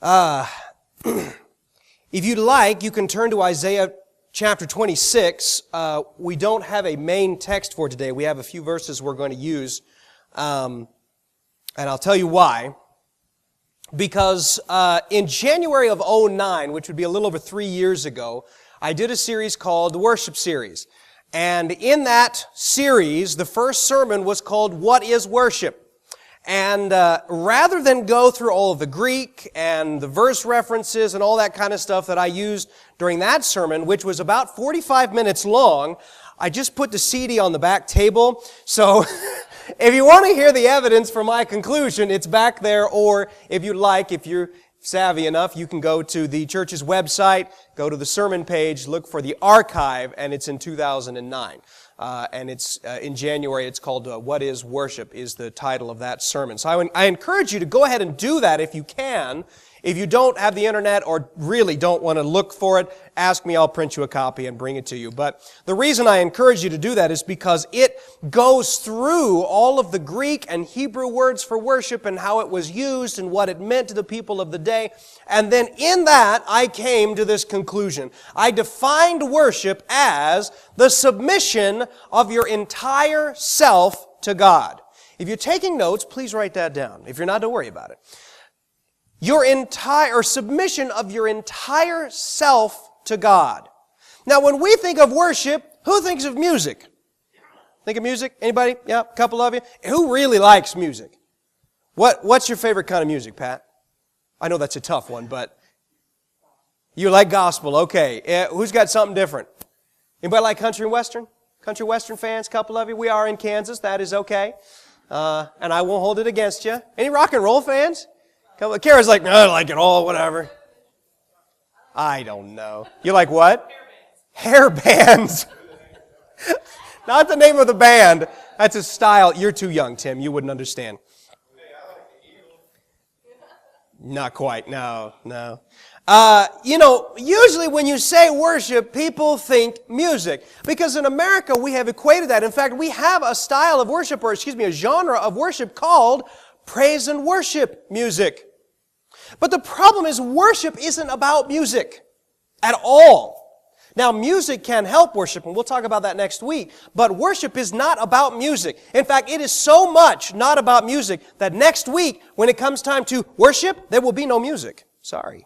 If you'd like, you can turn to Isaiah chapter 26. We don't have a main text for today. We have a few verses we're going to use, and I'll tell you why. Because in January of 2009, which would be a little over 3 years ago, I did a series called the Worship Series. And in that series, the first sermon was called What is Worship? And rather than go through all of the Greek and the verse references and all that kind of stuff that I used during that sermon, which was about 45 minutes long, I just put the CD on the back table. So if you want to hear the evidence for my conclusion, it's back there. Or if you'd like, if you're savvy enough, you can go to the church's website, go to the sermon page, look for the archive, and it's in 2009. And it's in January. It's called What is Worship is the title of that sermon. So I encourage you to go ahead and do that if you can. If you don't have the internet or really don't want to look for it, ask me, I'll print you a copy and bring it to you. But the reason I encourage you to do that is because it goes through all of the Greek and Hebrew words for worship and how it was used and what it meant to the people of the day. And then in that, I came to this conclusion. I defined worship as the submission of your entire self to God. If you're taking notes, please write that down. If you're not, don't worry about it. Submission of your entire self to God. Now, when we think of worship, who thinks of music? Think of music? Anybody? Yeah, a couple of you. Who really likes music? What's your favorite kind of music, Pat? I know that's a tough one, but you like gospel. Okay. Who's got something different? Anybody like country and western? Country western fans, a couple of you. We are in Kansas. That is okay. And I won't hold it against you. Any rock and roll fans? Kara's like, no, I like it all, whatever. I don't know. You like what? Hair bands. Not the name of the band. That's a style. You're too young, Tim. You wouldn't understand. Not quite. No. Usually when you say worship, people think music. Because in America, we have equated that. In fact, we have a style of worship, a genre of worship called praise and worship music. But the problem is worship isn't about music at all. Now, music can help worship, and we'll talk about that next week, but worship is not about music. In fact, it is so much not about music that next week, when it comes time to worship, there will be no music. Sorry.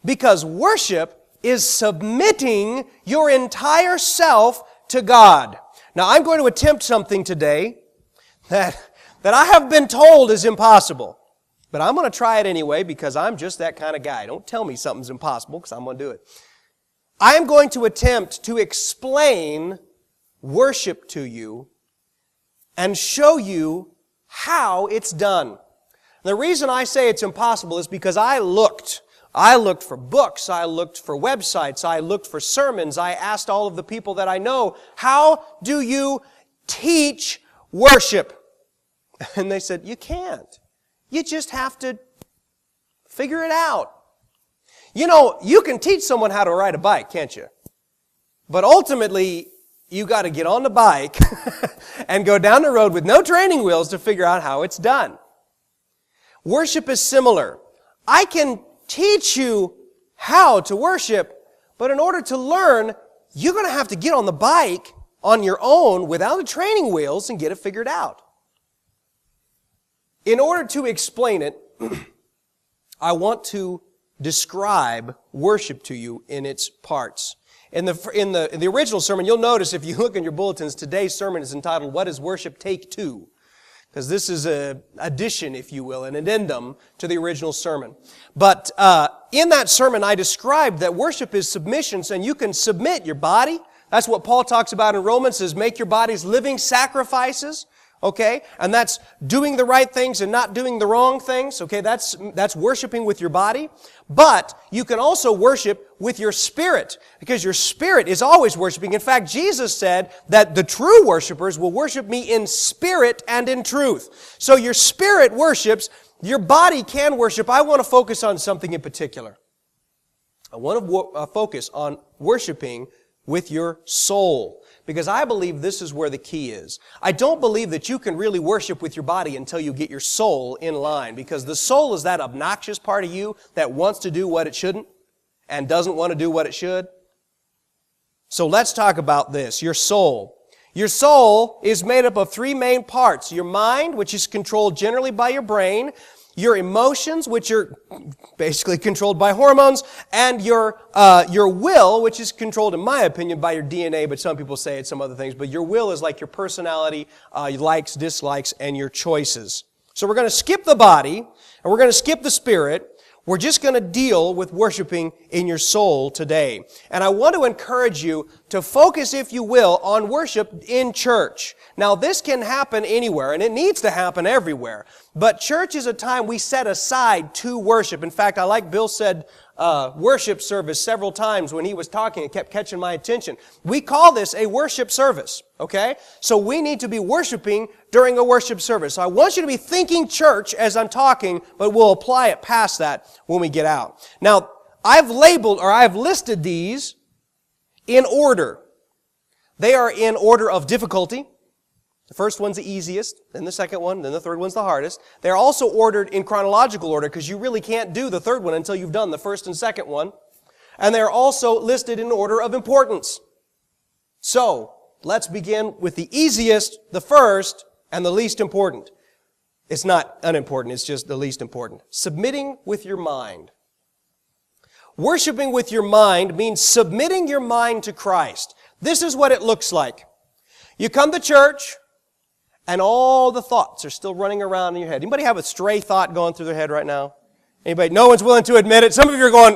Because worship is submitting your entire self to God. Now, I'm going to attempt something today that I have been told is impossible. But I'm going to try it anyway because I'm just that kind of guy. Don't tell me something's impossible because I'm going to do it. I am going to attempt to explain worship to you and show you how it's done. The reason I say it's impossible is because I looked for books, I looked for websites, I looked for sermons, I asked all of the people that I know, how do you teach worship? And they said, you can't. You just have to figure it out. You can teach someone how to ride a bike, can't you? But ultimately, you got to get on the bike and go down the road with no training wheels to figure out how it's done. Worship is similar. I can teach you how to worship, but in order to learn, you're going to have to get on the bike on your own without the training wheels and get it figured out. In order to explain it, I want to describe worship to you in its parts. In the original sermon, you'll notice if you look in your bulletins, today's sermon is entitled, What is Worship? Take 2. Because this is an addition, if you will, an addendum to the original sermon. But in that sermon, I described that worship is submission, and you can submit your body. That's what Paul talks about in Romans, is make your bodies living sacrifices. Okay? And that's doing the right things and not doing the wrong things. Okay? That's worshiping with your body. But you can also worship with your spirit, because your spirit is always worshiping. In fact, Jesus said that the true worshipers will worship me in spirit and in truth. So your spirit worships, your body can worship. I want to focus on something in particular. I want to focus on worshiping with your soul. Because I believe this is where the key is. I don't believe that you can really worship with your body until you get your soul in line. Because the soul is that obnoxious part of you that wants to do what it shouldn't and doesn't want to do what it should. So let's talk about this, your soul. Your soul is made up of three main parts. Your mind, which is controlled generally by your brain. Your emotions, which are basically controlled by hormones, and your will, which is controlled, in my opinion, by your DNA, but some people say it's some other things. But your will is like your personality, your likes, dislikes, and your choices. So we're going to skip the body, and we're going to skip the spirit. We're just going to deal with worshiping in your soul today. And I want to encourage you to focus, if you will, on worship in church. Now, this can happen anywhere, and it needs to happen everywhere. But church is a time we set aside to worship. In fact, I like Bill said worship service several times when he was talking. It kept catching my attention. We call this a worship service, okay? So we need to be worshiping during a worship service. So I want you to be thinking church as I'm talking, but we'll apply it past that when we get out. Now, I've listed these in order. They are in order of difficulty. The first one's the easiest, then the second one, then the third one's the hardest. They're also ordered in chronological order because you really can't do the third one until you've done the first and second one. And they're also listed in order of importance. So, let's begin with the easiest, the first, and the least important. It's not unimportant, it's just the least important. Submitting with your mind. Worshiping with your mind means submitting your mind to Christ. This is what it looks like. You come to church, and all the thoughts are still running around in your head. Anybody have a stray thought going through their head right now? Anybody? No one's willing to admit it. Some of you are going,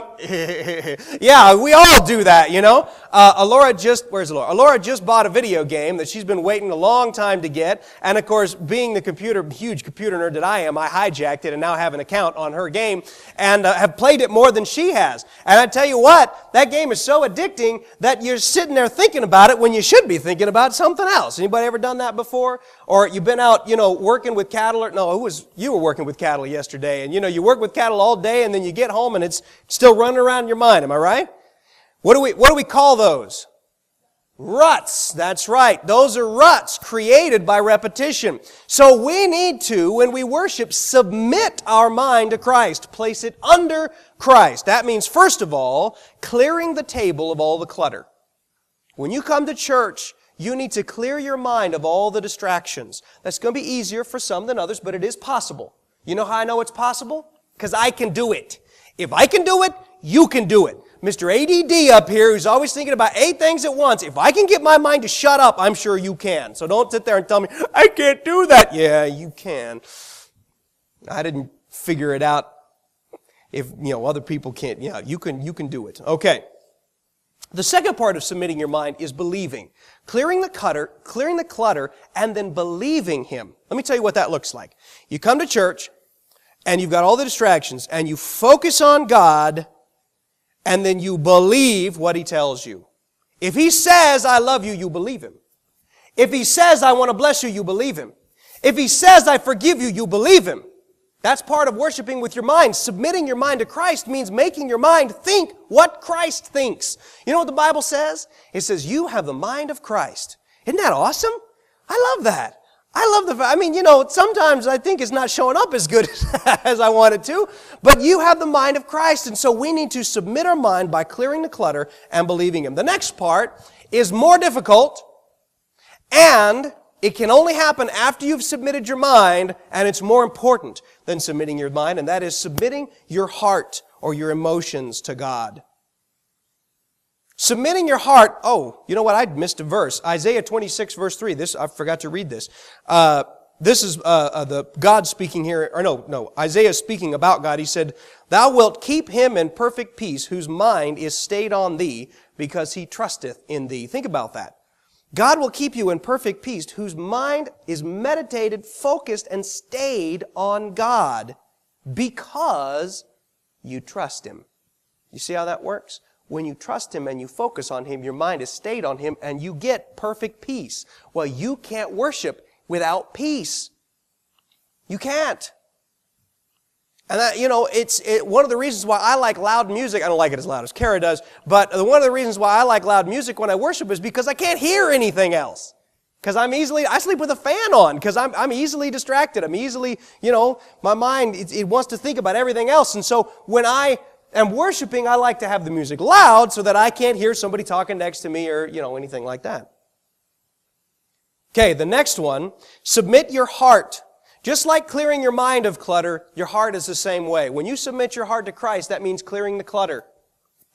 yeah, we all do that, you know. Where's Alora? Alora just bought a video game that she's been waiting a long time to get. And of course, being the huge computer nerd that I am, I hijacked it and now have an account on her game and have played it more than she has. And I tell you what, that game is so addicting that you're sitting there thinking about it when you should be thinking about something else. Anybody ever done that before? Or you've been out, working with cattle, you were working with cattle yesterday, and you work with cattle all day, and then you get home and it's still running around in your mind. Am I right? What do we call those? Ruts. That's right. Those are ruts created by repetition. So we need to, when we worship, submit our mind to Christ. Place it under Christ. That means, first of all, clearing the table of all the clutter. When you come to church, you need to clear your mind of all the distractions. That's going to be easier for some than others, but it is possible. You know how I know it's possible? Because I can do it. If I can do it, you can do it. Mr. ADD up here, who's always thinking about 8 things at once, if I can get my mind to shut up, I'm sure you can. So don't sit there and tell me, I can't do that. Yeah, you can. I didn't figure it out. If, other people can't, you can do it. Okay. The second part of submitting your mind is believing. Clearing the clutter, and then believing Him. Let me tell you what that looks like. You come to church, and you've got all the distractions, and you focus on God, and then you believe what He tells you. If He says, I love you, you believe Him. If He says, I want to bless you, you believe Him. If He says, I forgive you, you believe Him. That's part of worshiping with your mind. Submitting your mind to Christ means making your mind think what Christ thinks. You know what the Bible says? It says, you have the mind of Christ. Isn't that awesome? I love that. Sometimes I think it's not showing up as good as I want it to, but you have the mind of Christ, and so we need to submit our mind by clearing the clutter and believing Him. The next part is more difficult, and it can only happen after you've submitted your mind, and it's more important than submitting your mind, and that is submitting your heart or your emotions to God. Submitting your heart, you know what, I missed a verse. Isaiah 26 verse 3, I forgot to read this. This is the God speaking here, Isaiah speaking about God. He said, Thou wilt keep him in perfect peace, whose mind is stayed on Thee, because he trusteth in Thee. Think about that. God will keep you in perfect peace, whose mind is meditated, focused, and stayed on God, because you trust Him. You see how that works? When you trust Him and you focus on Him, your mind is stayed on Him, and you get perfect peace. Well, you can't worship without peace. You can't. And that, it's one of the reasons why I like loud music. I don't like it as loud as Kara does, but one of the reasons why I like loud music when I worship is because I can't hear anything else. Because I sleep with a fan on, because I'm easily distracted. I'm easily, my mind, it wants to think about everything else. And so when I am worshiping, I like to have the music loud so that I can't hear somebody talking next to me or, anything like that. Okay, the next one, submit your heart. Just like clearing your mind of clutter, your heart is the same way. When you submit your heart to Christ, that means clearing the clutter,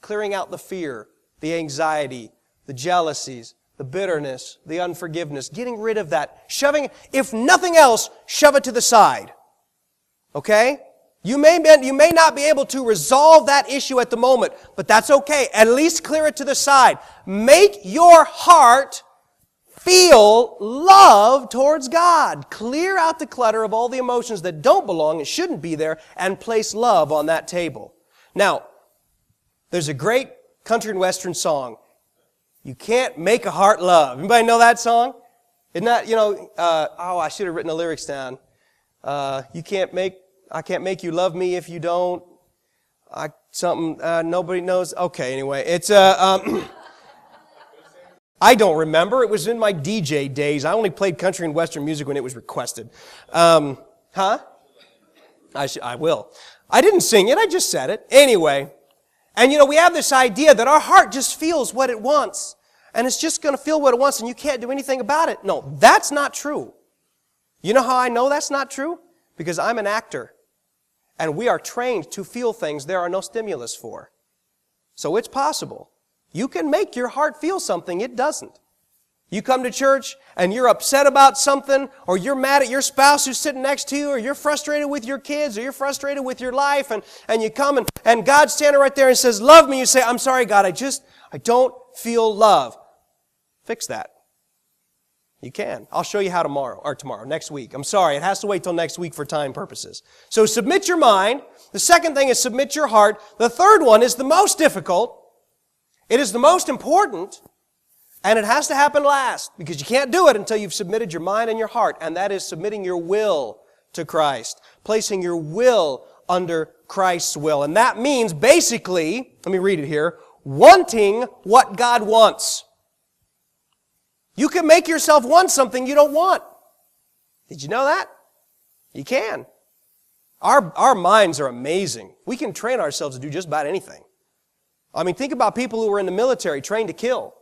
clearing out the fear, the anxiety, the jealousies, the bitterness, the unforgiveness, getting rid of that, if nothing else, shove it to the side. Okay? You may not be able to resolve that issue at the moment, but that's okay. At least clear it to the side. Make your heart feel love towards God. Clear out the clutter of all the emotions that don't belong and shouldn't be there, and place love on that table. Now, there's a great country and western song, "You Can't Make a Heart Love." Anybody know that song? Isn't that, I should have written the lyrics down. I can't make you love me if you don't. Nobody knows. Okay, anyway, it's I don't remember. It was in my DJ days. I only played country and western music when it was requested. I will. I didn't sing it. I just said it. Anyway. And we have this idea that our heart just feels what it wants. And it's just going to feel what it wants and you can't do anything about it. No, that's not true. You know how I know that's not true? Because I'm an actor. And we are trained to feel things there are no stimulus for. So it's possible. You can make your heart feel something it doesn't. You come to church and you're upset about something, or you're mad at your spouse who's sitting next to you, or you're frustrated with your kids, or you're frustrated with your life, and you come and God's standing right there and says, "Love me." You say, "I'm sorry, God, I don't feel love." Fix that. You can. I'll show you how next week. I'm sorry, it has to wait till next week for time purposes. So submit your mind. The second thing is submit your heart. The third one is the most difficult. It is the most important, and it has to happen last, because you can't do it until you've submitted your mind and your heart, and that is submitting your will to Christ, placing your will under Christ's will. And that means basically, let me read it here, wanting what God wants. You can make yourself want something you don't want. Did you know that? You can. Our minds are amazing. We can train ourselves to do just about anything. I mean, think about people who were in the military trained to kill.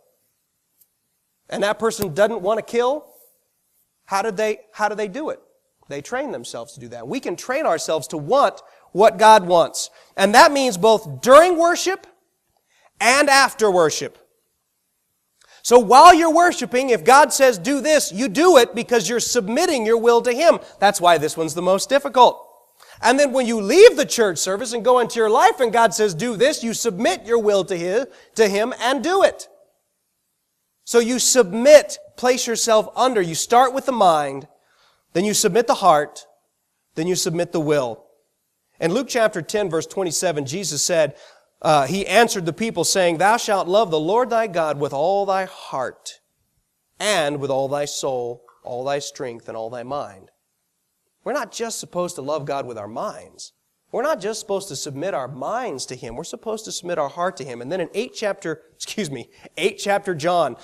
And that person doesn't want to kill. How do they do it? They train themselves to do that. We can train ourselves to want what God wants. And that means both during worship and after worship. So while you're worshiping, if God says do this, you do it because you're submitting your will to Him. That's why this one's the most difficult. And then when you leave the church service and go into your life and God says do this, you submit your will to Him and do it. So you submit, place yourself under. You start with the mind, then you submit the heart, then you submit the will. In Luke chapter 10, verse 27, Jesus said, He answered the people saying, "Thou shalt love the Lord thy God with all thy heart, and with all thy soul, all thy strength, and all thy mind." We're not just supposed to love God with our minds. We're not just supposed to submit our minds to Him. We're supposed to submit our heart to Him. And then in 8 chapter John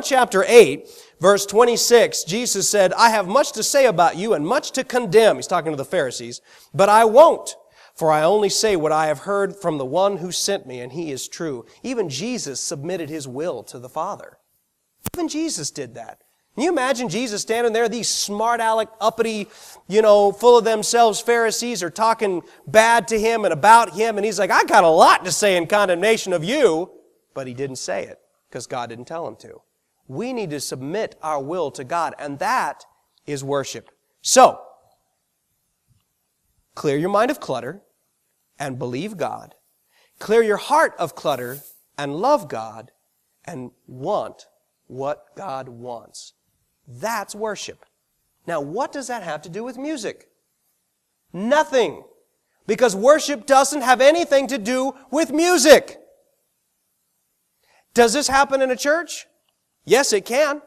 chapter 8, verse 26, Jesus said, "I have much to say about you and much to condemn." He's talking to the Pharisees. "But I won't, for I only say what I have heard from the one who sent me, and He is true." Even Jesus submitted His will to the Father. Even Jesus did that. Can you imagine Jesus standing there, these smart aleck, uppity, full of themselves Pharisees are talking bad to Him and about Him, and He's like, "I got a lot to say in condemnation of you," but He didn't say it because God didn't tell Him to. We need to submit our will to God, and that is worship. So, clear your mind of clutter and believe God. Clear your heart of clutter and love God and want what God wants. That's worship. Now, what does that have to do with music? Nothing. Because worship doesn't have anything to do with music. Does this happen in a church? Yes, it can.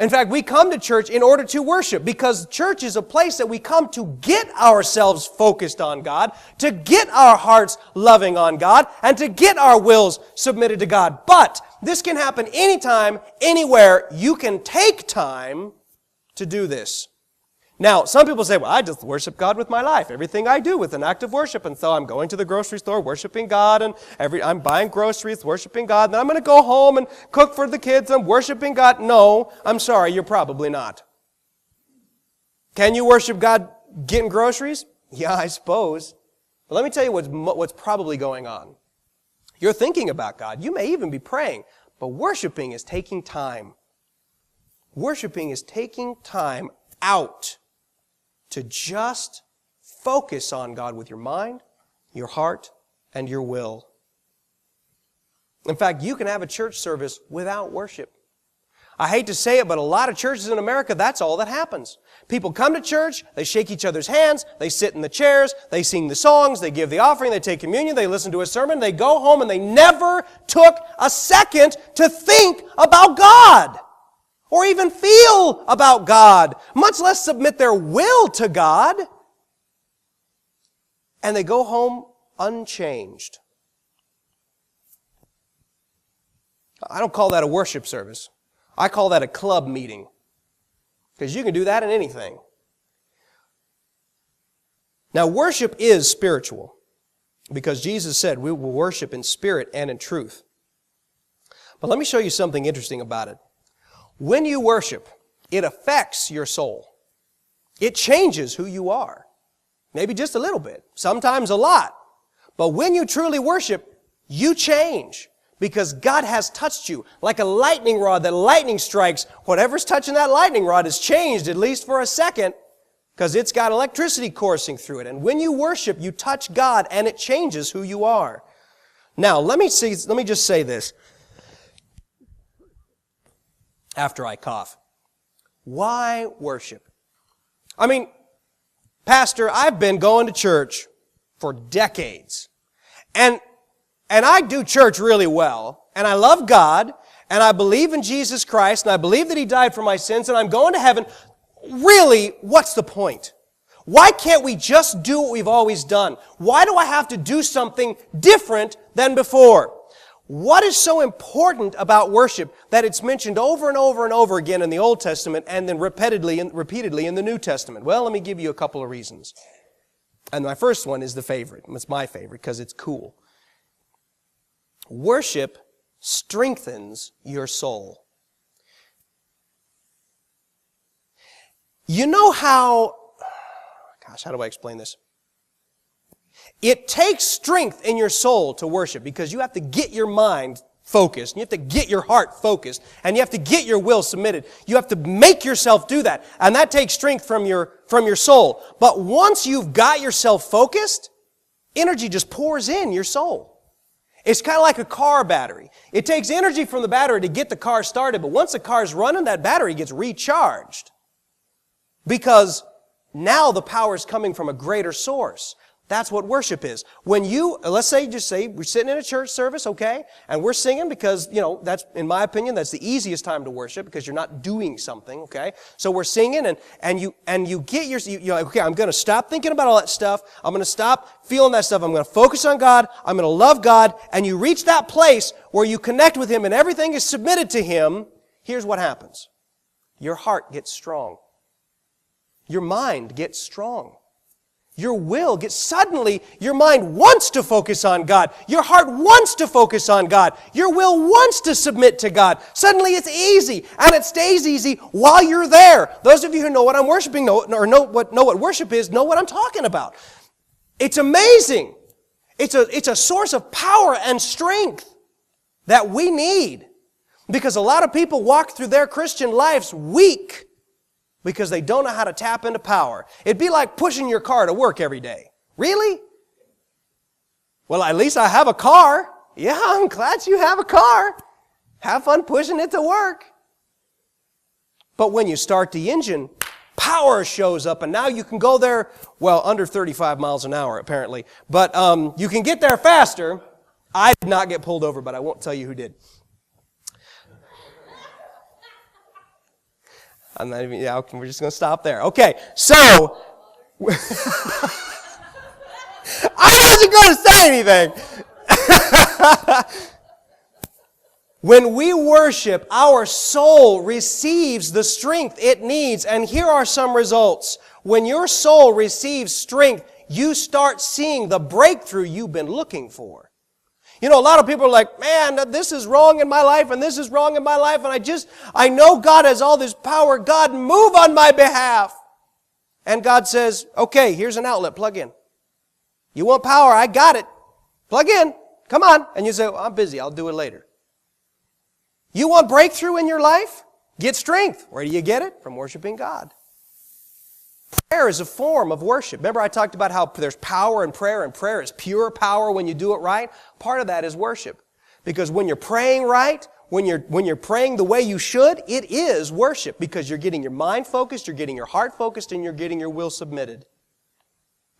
In fact, we come to church in order to worship because church is a place that we come to get ourselves focused on God, to get our hearts loving on God, and to get our wills submitted to God. But this can happen anytime, anywhere. You can take time to do this. Now, some people say, well, I just worship God with my life. Everything I do with an act of worship. And so I'm going to the grocery store worshiping God, and I'm buying groceries, worshiping God. And then I'm going to go home and cook for the kids. I'm worshiping God. No, I'm sorry, you're probably not. Can you worship God getting groceries? Yeah, I suppose. But let me tell you what's probably going on. You're thinking about God. You may even be praying. But worshiping is taking time. Worshiping is taking time out to just focus on God with your mind, your heart, and your will. In fact, you can have a church service without worship. I hate to say it, but a lot of churches in America, that's all that happens. People come to church, they shake each other's hands, they sit in the chairs, they sing the songs, they give the offering, they take communion, they listen to a sermon, they go home, and they never took a second to think about God. Or even feel about God, much less submit their will to God. And they go home unchanged. I don't call that a worship service. I call that a club meeting. Because you can do that in anything. Now, worship is spiritual. Because Jesus said we will worship in spirit and in truth. But let me show you something interesting about it. When you worship, it affects your soul. It changes who you are. Maybe just a little bit, sometimes a lot. But when you truly worship, you change because God has touched you like a lightning rod that lightning strikes. Whatever's touching that lightning rod is changed, at least for a second, because it's got electricity coursing through it. And when you worship, you touch God and it changes who you are. Now, let me just say this. After I cough. Why worship? I mean, Pastor, I've been going to church for decades. And I do church really well. And I love God. And I believe in Jesus Christ. And I believe that He died for my sins. And I'm going to heaven. Really, what's the point? Why can't we just do what we've always done? Why do I have to do something different than before? What is so important about worship that it's mentioned over and over and over again in the Old Testament and then repeatedly in the New Testament? Well, let me give you a couple of reasons. And my first one is the favorite. It's my favorite because it's cool. Worship strengthens your soul. You know how do I explain this? It takes strength in your soul to worship because you have to get your mind focused. You have to get your heart focused. And you have to get your will submitted. You have to make yourself do that. And that takes strength from your soul. But once you've got yourself focused, energy just pours in your soul. It's kind of like a car battery. It takes energy from the battery to get the car started. But once the car's running, that battery gets recharged. Because now the power is coming from a greater source. That's what worship is. When let's say we're sitting in a church service, okay, and we're singing because, that's, in my opinion, that's the easiest time to worship because you're not doing something, okay? So we're singing and you get you're like, okay, I'm going to stop thinking about all that stuff. I'm going to stop feeling that stuff. I'm going to focus on God. I'm going to love God. And you reach that place where you connect with Him and everything is submitted to Him. Here's what happens. Your heart gets strong. Your mind gets strong. Your will gets, suddenly your mind wants to focus on God. Your heart wants to focus on God. Your will wants to submit to God. Suddenly it's easy, and it stays easy while you're there. Those of you who know what I'm worshiping know what worship is, know what I'm talking about. It's amazing. It's a source of power and strength that we need. Because a lot of people walk through their Christian lives weak because they don't know how to tap into power. It'd be like pushing your car to work every day. Really? Well, at least I have a car. Yeah, I'm glad you have a car. Have fun pushing it to work. But when you start the engine, power shows up, and now you can go there, well, under 35 miles an hour, apparently. But you can get there faster. I did not get pulled over, but I won't tell you who did. I'm not even, yeah, we're just going to stop there. Okay, so, I wasn't going to say anything. When we worship, our soul receives the strength it needs. And here are some results. When your soul receives strength, you start seeing the breakthrough you've been looking for. You know, a lot of people are like, man, this is wrong in my life and this is wrong in my life. And I know God has all this power. God, move on my behalf. And God says, okay, here's an outlet, plug in. You want power? I got it. Plug in. Come on. And you say, well, I'm busy. I'll do it later. You want breakthrough in your life? Get strength. Where do you get it? From worshiping God. Prayer is a form of worship. Remember I talked about how there's power in prayer, and prayer is pure power when you do it right? Part of that is worship. Because when you're praying right, when you're praying the way you should, it is worship. Because you're getting your mind focused, you're getting your heart focused, and you're getting your will submitted.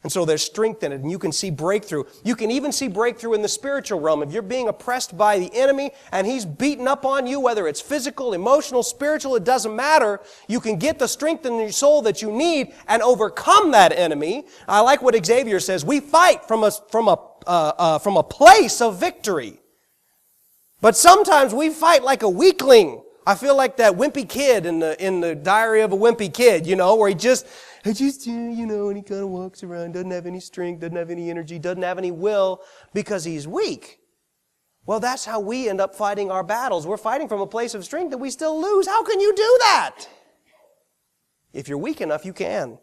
And so there's strength in it, and you can see breakthrough. You can even see breakthrough in the spiritual realm. If you're being oppressed by the enemy and he's beating up on you, whether it's physical, emotional, spiritual, it doesn't matter. You can get the strength in your soul that you need and overcome that enemy. I like what Xavier says. We fight from a place of victory. But sometimes we fight like a weakling. I feel like that wimpy kid in the Diary of a Wimpy Kid, you know, where and he kind of walks around, doesn't have any strength, doesn't have any energy, doesn't have any will because he's weak. Well, that's how we end up fighting our battles. We're fighting from a place of strength that we still lose. How can you do that? If you're weak enough, you can.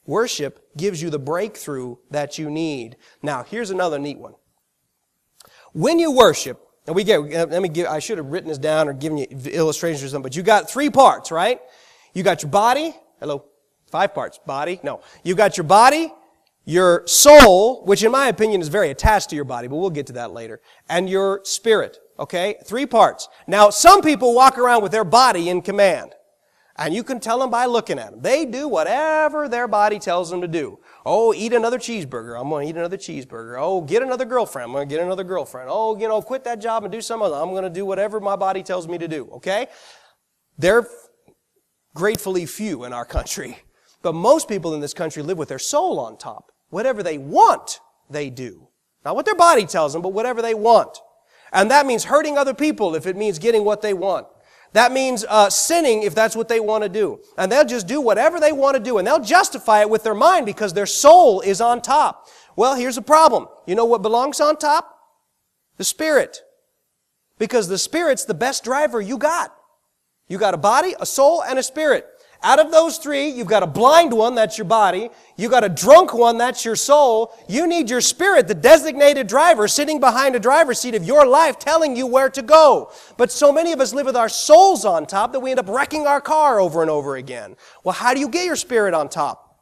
Worship gives you the breakthrough that you need. Now, here's another neat one. When you worship, and I should have written this down or given you illustrations or something, but you got 3 parts, right? You got your body. Hello. 5 parts. Body. No. You got your body, your soul, which in my opinion is very attached to your body, but we'll get to that later, and your spirit. Okay? 3 parts. Now, some people walk around with their body in command. And you can tell them by looking at them. They do whatever their body tells them to do. Oh, eat another cheeseburger. I'm going to eat another cheeseburger. Oh, get another girlfriend. I'm going to get another girlfriend. Oh, quit that job and do some other. I'm going to do whatever my body tells me to do. Okay? They're gratefully few in our country. But most people in this country live with their soul on top. Whatever they want, they do. Not what their body tells them, but whatever they want. And that means hurting other people if it means getting what they want. That means sinning if that's what they want to do. And they'll just do whatever they want to do. And they'll justify it with their mind because their soul is on top. Well, here's the problem. You know what belongs on top? The Spirit. Because the Spirit's the best driver you got. You got a body, a soul, and a spirit. Out of those 3, you've got a blind one, that's your body. You've got a drunk one, that's your soul. You need your spirit, the designated driver, sitting behind a driver's seat of your life, telling you where to go. But so many of us live with our souls on top that we end up wrecking our car over and over again. Well, how do you get your spirit on top?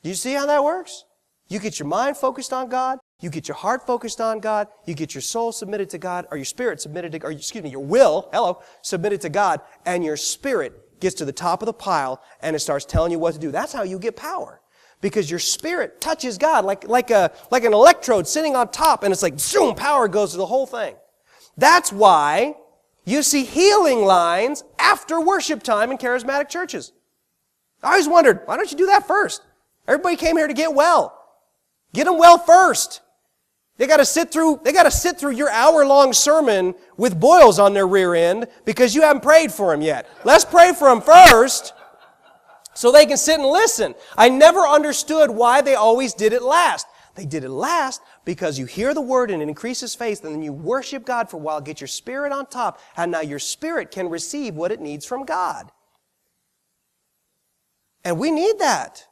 Do you see how that works? You get your mind focused on God. You get your heart focused on God. You get your soul submitted to God, or your spirit submitted to, your will, submitted to God, and your spirit gets to the top of the pile and it starts telling you what to do. That's how you get power. Because your spirit touches God like an electrode sitting on top, and it's like, zoom, power goes to the whole thing. That's why you see healing lines after worship time in charismatic churches. I always wondered, why don't you do that first? Everybody came here to get well. Get them well first. They got to sit through your hour-long sermon with boils on their rear end because you haven't prayed for them yet. Let's pray for them first so they can sit and listen. I never understood why they always did it last. They did it last because you hear the word and it increases faith, and then you worship God for a while, get your spirit on top, and now your spirit can receive what it needs from God. And we need that.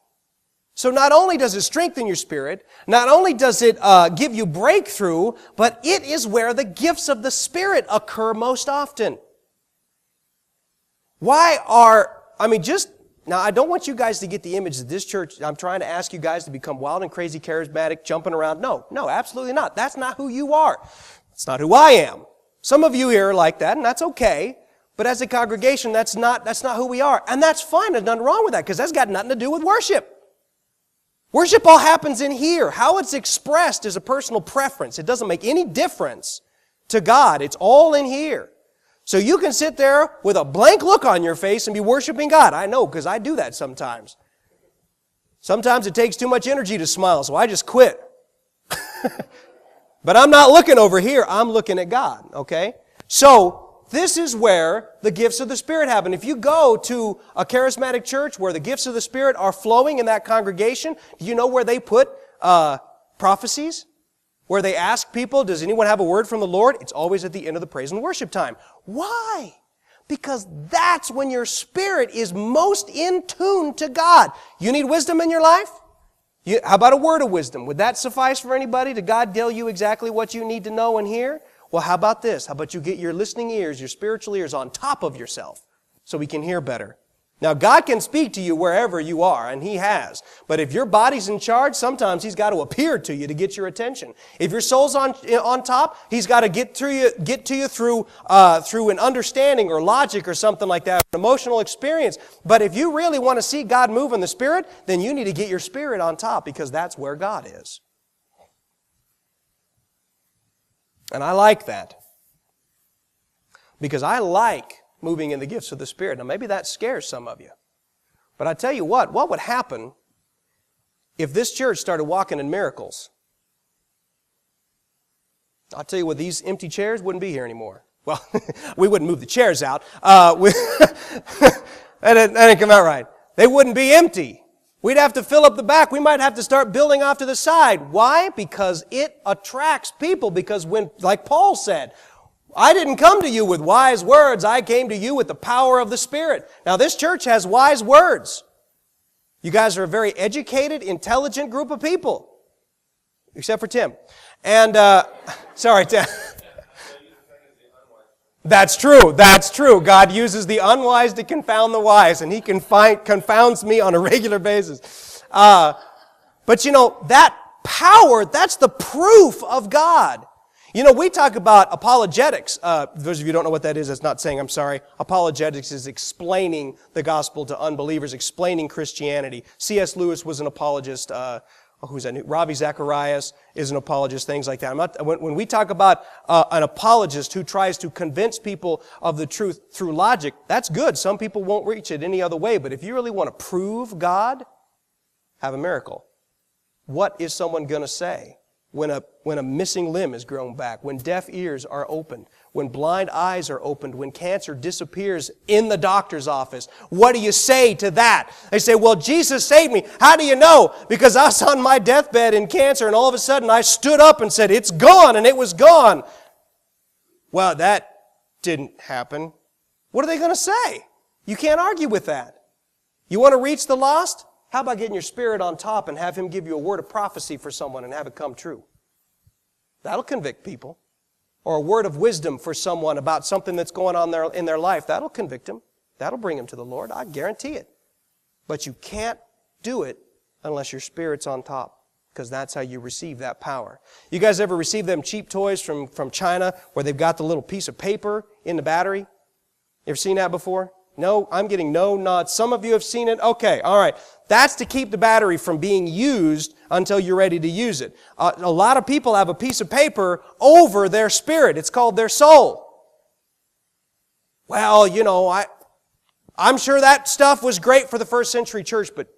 So not only does it strengthen your spirit, not only does it give you breakthrough, but it is where the gifts of the Spirit occur most often. Now I don't want you guys to get the image that this church, I'm trying to ask you guys to become wild and crazy, charismatic, jumping around. No, absolutely not. That's not who you are. It's not who I am. Some of you here are like that, and that's okay. But as a congregation, that's not who we are. And that's fine. There's nothing wrong with that, because that's got nothing to do with worship. Worship all happens in here. How it's expressed is a personal preference. It doesn't make any difference to God. It's all in here. So you can sit there with a blank look on your face and be worshiping God. I know, because I do that sometimes. Sometimes it takes too much energy to smile, so I just quit. But I'm not looking over here. I'm looking at God, okay? So this is where the gifts of the Spirit happen. If you go to a charismatic church where the gifts of the Spirit are flowing in that congregation, do you know where they put prophecies? Where they ask people, does anyone have a word from the Lord? It's always at the end of the praise and worship time. Why? Because that's when your spirit is most in tune to God. You need wisdom in your life? How about a word of wisdom? Would that suffice for anybody? Did God tell you exactly what you need to know and hear? Well, how about this? How about you get your listening ears, your spiritual ears on top of yourself so we can hear better? Now, God can speak to you wherever you are, and He has. But if your body's in charge, sometimes He's got to appear to you to get your attention. If your soul's on top, He's got to get to you through an understanding or logic or something like that, an emotional experience. But if you really want to see God move in the Spirit, then you need to get your spirit on top, because that's where God is. And I like that. Because I like moving in the gifts of the Spirit. Now, maybe that scares some of you. But I tell you what would happen if this church started walking in miracles? I'll tell you what, these empty chairs wouldn't be here anymore. Well, we wouldn't move the chairs out. That didn't come out right. They wouldn't be empty. We'd have to fill up the back. We might have to start building off to the side. Why? Because it attracts people. Because when, like Paul said, I didn't come to you with wise words. I came to you with the power of the Spirit. Now, this church has wise words. You guys are a very educated, intelligent group of people. Except for Tim. And, sorry, Tim. That's true. That's true. God uses the unwise to confound the wise, and He confounds me on a regular basis. But you know, that power, that's the proof of God. You know, we talk about apologetics. Those of you who don't know what that is, that's not saying I'm sorry. Apologetics is explaining the gospel to unbelievers, explaining Christianity. C.S. Lewis was an apologist. Who's that? Ravi Zacharias is an apologist, things like that. When we talk about an apologist who tries to convince people of the truth through logic, that's good. Some people won't reach it any other way. But if you really want to prove God, have a miracle. What is someone going to say when a missing limb is grown back, when deaf ears are opened, when blind eyes are opened, when cancer disappears in the doctor's office? What do you say to that? They say, well, Jesus saved me. How do you know? Because I was on my deathbed in cancer, and all of a sudden I stood up and said, it's gone, and it was gone. Well, that didn't happen. What are they going to say? You can't argue with that. You want to reach the lost? How about getting your spirit on top and have Him give you a word of prophecy for someone and have it come true? That'll convict people. Or a word of wisdom for someone about something that's going on in their life. That'll convict them. That'll bring them to the Lord. I guarantee it. But you can't do it unless your spirit's on top, because that's how you receive that power. You guys ever receive them cheap toys from China where they've got the little piece of paper in the battery? You ever seen that before? No, I'm getting no nods. Some of you have seen it. Okay, all right. That's to keep the battery from being used until you're ready to use it. A lot of people have a piece of paper over their spirit. It's called their soul. Well, you know, I'm sure that stuff was great for the first century church, but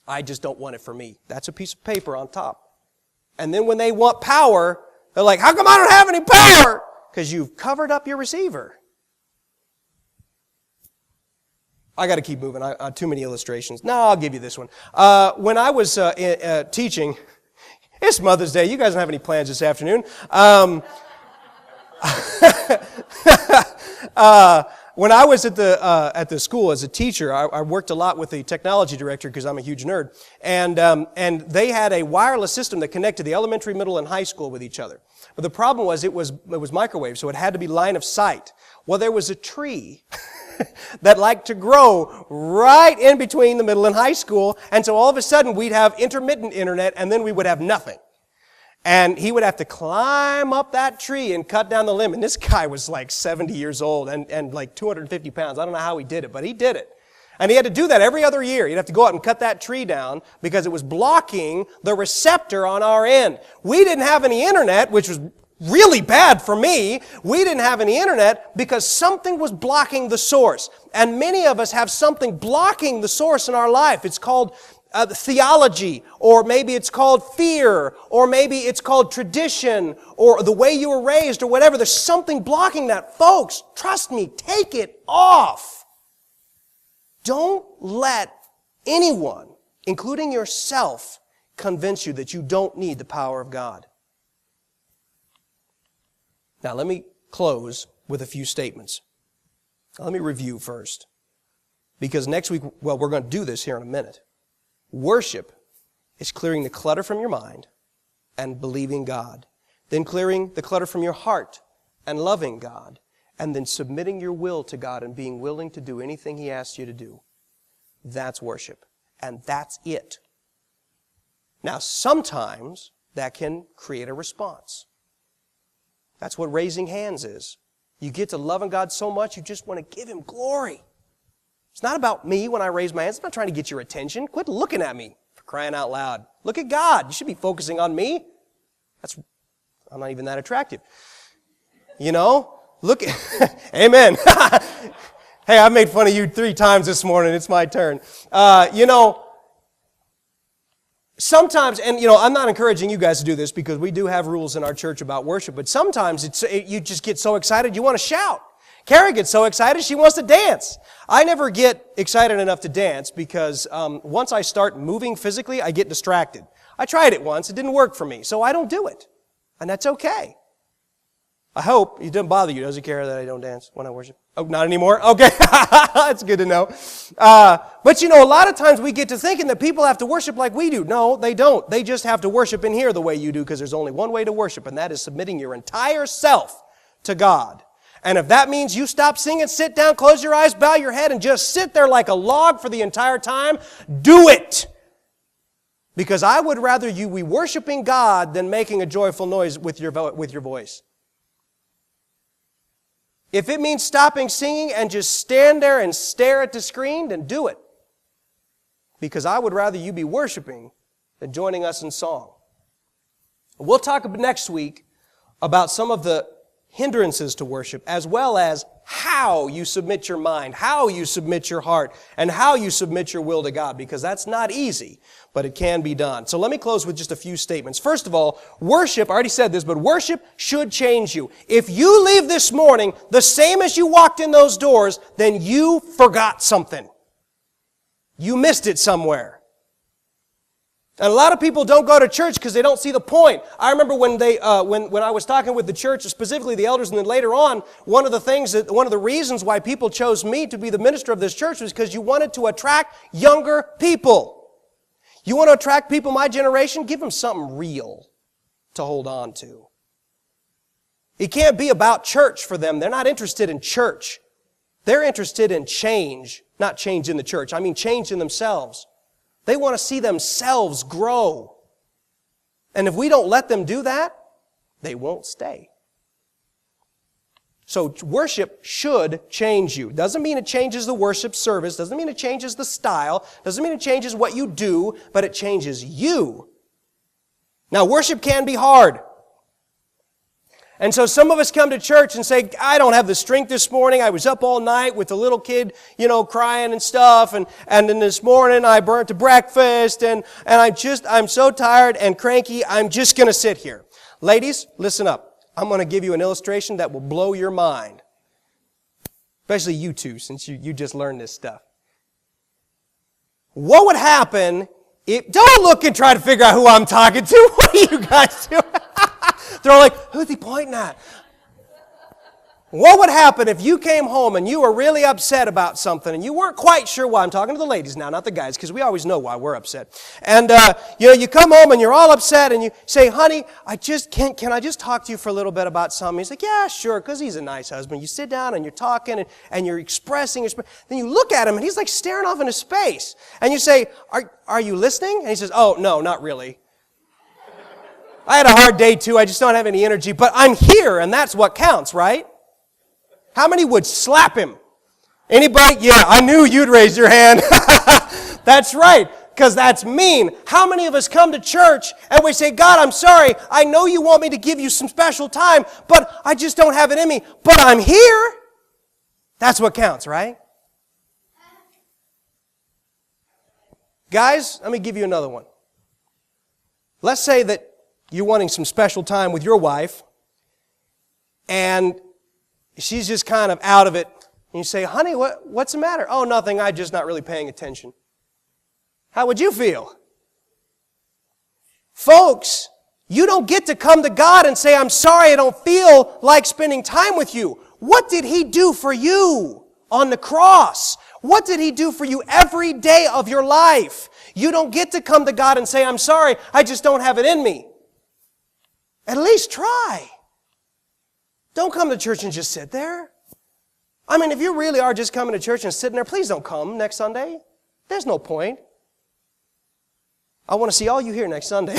I just don't want it for me. That's a piece of paper on top. And then when they want power, they're like, how come I don't have any power? Because you've covered up your receiver. I got to keep moving. Too many illustrations. No, I'll give you this one. When I was teaching, it's Mother's Day. You guys don't have any plans this afternoon. When I was at the school as a teacher, I worked a lot with the technology director because I'm a huge nerd, and they had a wireless system that connected the elementary, middle, and high school with each other. But the problem was it was microwave, so it had to be line of sight. Well, there was a tree that liked to grow right in between the middle and high school, and so all of a sudden we'd have intermittent internet, and then we would have nothing. And he would have to climb up that tree and cut down the limb. And this guy was like 70 years old and like 250 pounds. I don't know how he did it, but he did it. And he had to do that every other year. He'd have to go out and cut that tree down because it was blocking the receptor on our end. We didn't have any internet, which was really bad for me. We didn't have any internet because something was blocking the source. And many of us have something blocking the source in our life. It's called theology, or maybe it's called fear, or maybe it's called tradition, or the way you were raised, or whatever. There's something blocking that. Folks, trust me, take it off. Don't let anyone, including yourself, convince you that you don't need the power of God. Now, let me close with a few statements. Let me review first. Because next week, well, we're going to do this here in a minute. Worship is clearing the clutter from your mind and believing God. Then clearing the clutter from your heart and loving God. And then submitting your will to God and being willing to do anything He asks you to do. That's worship. And that's it. Now, sometimes that can create a response. That's what raising hands is. You get to loving God so much, you just want to give Him glory. It's not about me when I raise my hands. I'm not trying to get your attention. Quit looking at me, for crying out loud. Look at God. You should be focusing on me. I'm not even that attractive. You know? Look at, amen. Hey, I've made fun of you 3 times this morning. It's my turn. Sometimes, and I'm not encouraging you guys to do this because we do have rules in our church about worship, but sometimes you just get so excited you want to shout. Kara gets so excited she wants to dance. I never get excited enough to dance because once I start moving physically, I get distracted. I tried it once. It didn't work for me, so I don't do it. And that's okay. I hope it doesn't bother you, does it, Kara, that I don't dance when I worship? Oh, not anymore? Okay. That's good to know. But a lot of times we get to thinking that people have to worship like we do. No, they don't. They just have to worship in here the way you do because there's only one way to worship, and that is submitting your entire self to God. And if that means you stop singing, sit down, close your eyes, bow your head, and just sit there like a log for the entire time, do it. Because I would rather you be worshiping God than making a joyful noise with your voice. If it means stopping singing and just stand there and stare at the screen, then do it. Because I would rather you be worshiping than joining us in song. We'll talk next week about some of the hindrances to worship, as well as how you submit your mind, how you submit your heart, and how you submit your will to God, because that's not easy, but it can be done. So let me close with just a few statements. First of all, worship, I already said this, but worship should change you. If you leave this morning the same as you walked in those doors, then you forgot something. You missed it somewhere. And a lot of people don't go to church because they don't see the point. I remember when I was talking with the church, specifically the elders, and then later on, one of the reasons why people chose me to be the minister of this church was because you wanted to attract younger people. You want to attract people my generation? Give them something real to hold on to. It can't be about church for them. They're not interested in church. They're interested in change. Not change in the church. I mean change in themselves. They want to see themselves grow. And if we don't let them do that, they won't stay. So worship should change you. Doesn't mean it changes the worship service. Doesn't mean it changes the style. Doesn't mean it changes what you do, but it changes you. Now, worship can be hard. And so some of us come to church and say, I don't have the strength this morning. I was up all night with the little kid, crying and stuff. And then this morning I burnt to breakfast and I'm so tired and cranky. I'm just going to sit here. Ladies, listen up. I'm going to give you an illustration that will blow your mind. Especially you two, since you just learned this stuff. What would happen if, don't look and try to figure out who I'm talking to. What are you guys doing? They're all like, who's he pointing at? What would happen if you came home and you were really upset about something and you weren't quite sure why? I'm talking to the ladies now, not the guys, because we always know why we're upset. And, you come home and you're all upset and you say, honey, can I just talk to you for a little bit about something? He's like, yeah, sure, because he's a nice husband. You sit down and you're talking and you're expressing. Then you look at him and he's like staring off into space. And you say, are you listening? And he says, oh, no, not really. I had a hard day too. I just don't have any energy, but I'm here and that's what counts, right? How many would slap him? Anybody? Yeah, I knew you'd raise your hand. That's right. because that's mean. How many of us come to church and we say, God, I'm sorry. I know you want me to give you some special time, but I just don't have it in me. But I'm here. That's what counts, right? Guys, let me give you another one. Let's say that you're wanting some special time with your wife, and she's just kind of out of it. And you say, honey, what's the matter? Oh, nothing. I'm just not really paying attention. How would you feel? Folks, you don't get to come to God and say, I'm sorry, I don't feel like spending time with you. What did He do for you on the cross? What did He do for you every day of your life? You don't get to come to God and say, I'm sorry, I just don't have it in me. At least try. Don't come to church and just sit there. I mean, if you really are just coming to church and sitting there, please don't come next Sunday. There's no point. I want to see all you here next Sunday.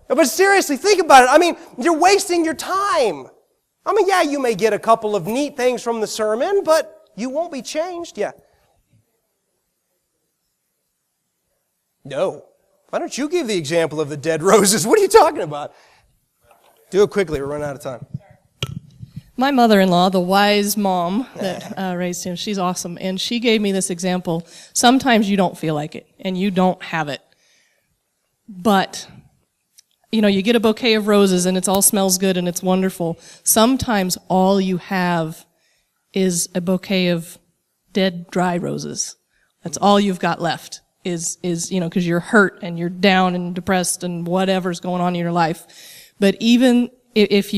But seriously, think about it. I mean, you're wasting your time. I mean, yeah, you may get a couple of neat things from the sermon, but you won't be changed. Yeah. No. Why don't you give the example of the dead roses? What are you talking about? Do it quickly. We're running out of time. My mother-in-law, the wise mom that raised him, she's awesome. And she gave me this example. Sometimes you don't feel like it, and you don't have it. But, you know, you get a bouquet of roses, and it all smells good, and it's wonderful. Sometimes all you have is a bouquet of dead, dry roses. That's all you've got left is you know, because you're hurt, and you're down and depressed, and whatever's going on in your life. But even if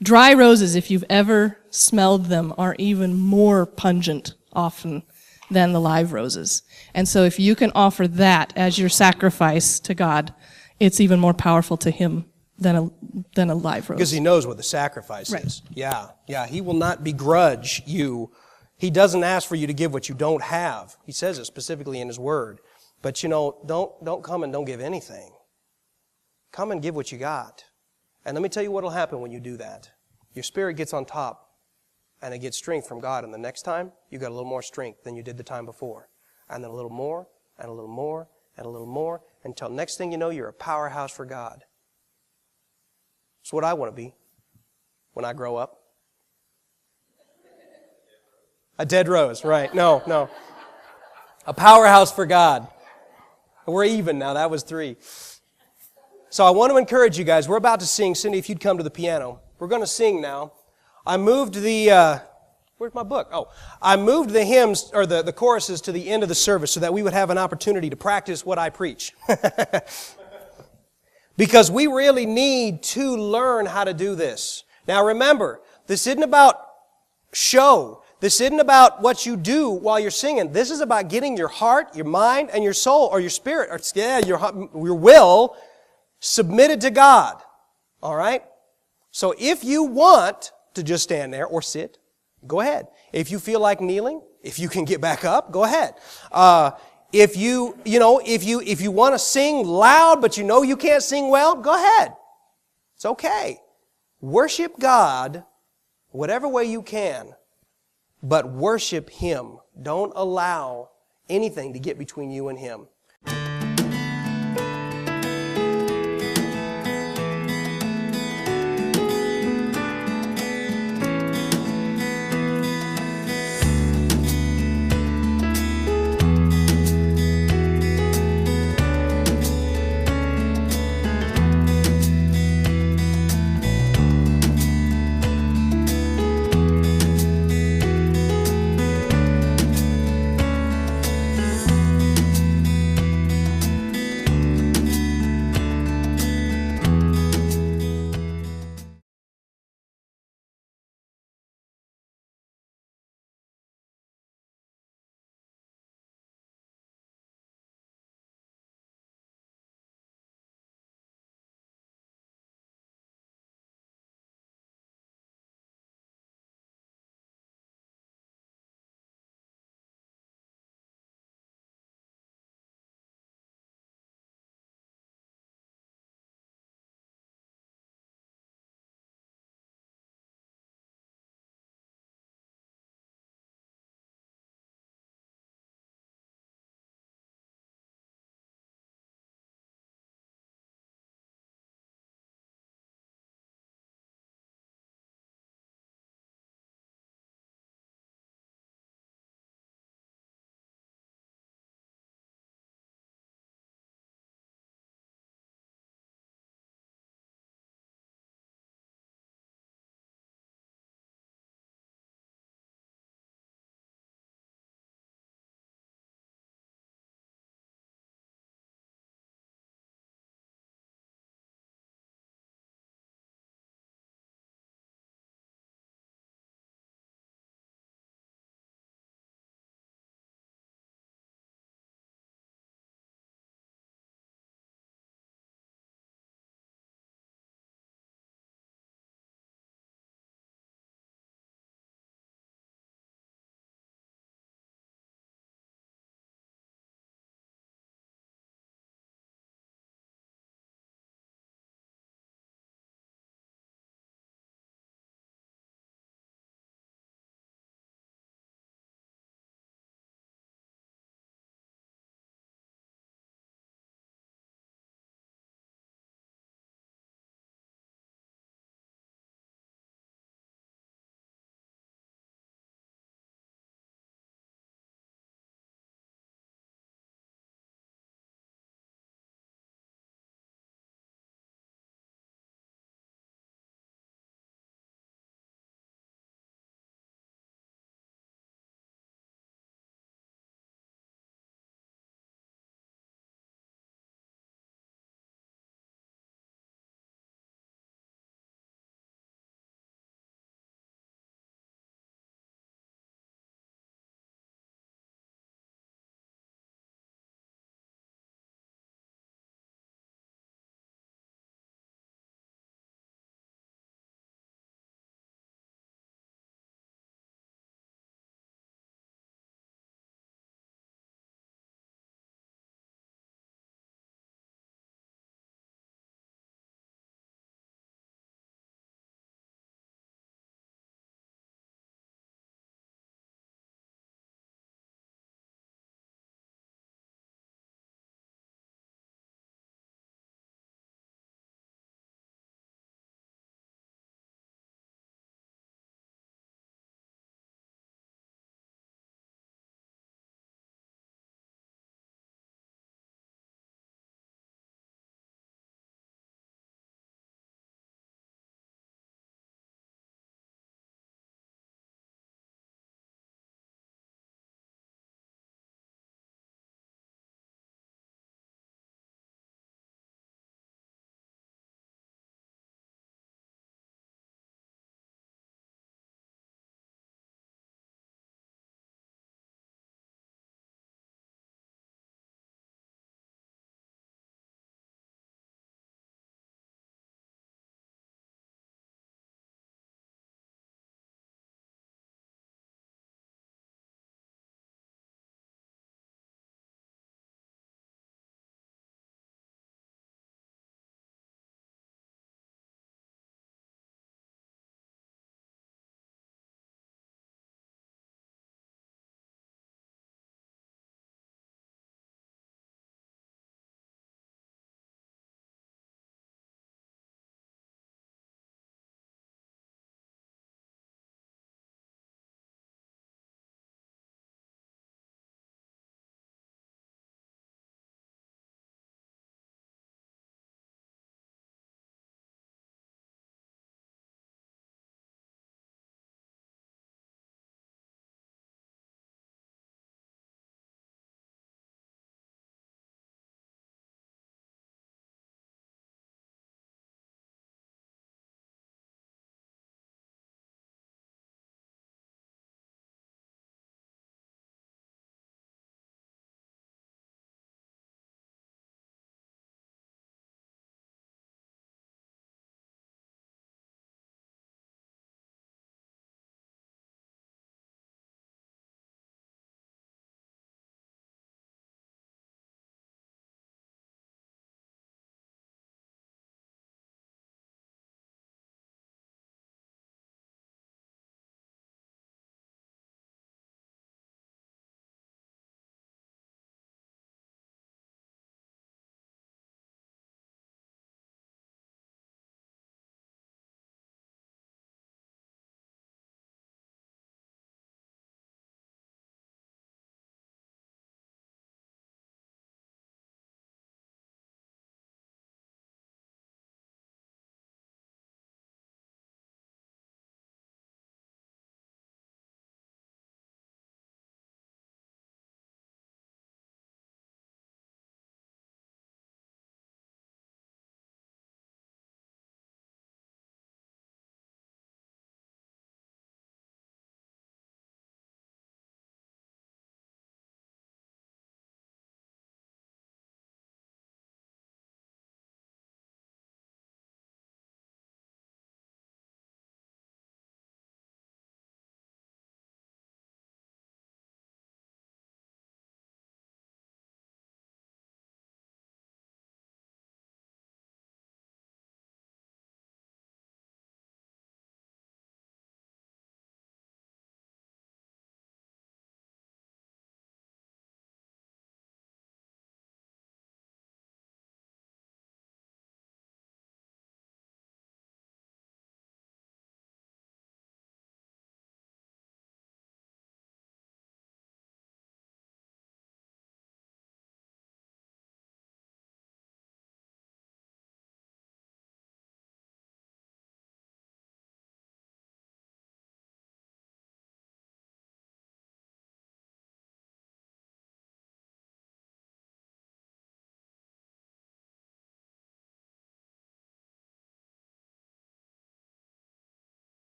dry roses, if you've ever smelled them, are even more pungent often than the live roses. And so if you can offer that as your sacrifice to God, it's even more powerful to Him than a live rose. Because He knows what the sacrifice is. Yeah. He will not begrudge you. He doesn't ask for you to give what you don't have. He says it specifically in His Word. But you know, don't come and don't give anything. Come and give what you got. And let me tell you what will happen when you do that. Your spirit gets on top, and it gets strength from God. And the next time, you got a little more strength than you did the time before. And then a little more, and a little more, and a little more, until next thing you know, you're a powerhouse for God. It's what I want to be when I grow up. A dead rose, right. No. A powerhouse for God. We're even now. That was 3. So I want to encourage you guys. We're about to sing. Cindy, if you'd come to the piano. We're going to sing now. I moved the, where's my book? Oh, I moved the hymns, or the choruses to the end of the service so that we would have an opportunity to practice what I preach. Because we really need to learn how to do this. Now remember, this isn't about show. This isn't about what you do while you're singing. This is about getting your heart, your mind, and your soul, or your spirit, or your will submitted to God. All right? So if you want to just stand there or sit, go ahead. If you feel like kneeling, if you can get back up, go ahead. If you want to sing loud but you know you can't sing well, go ahead. It's okay. Worship God whatever way you can, but worship Him. Don't allow anything to get between you and Him.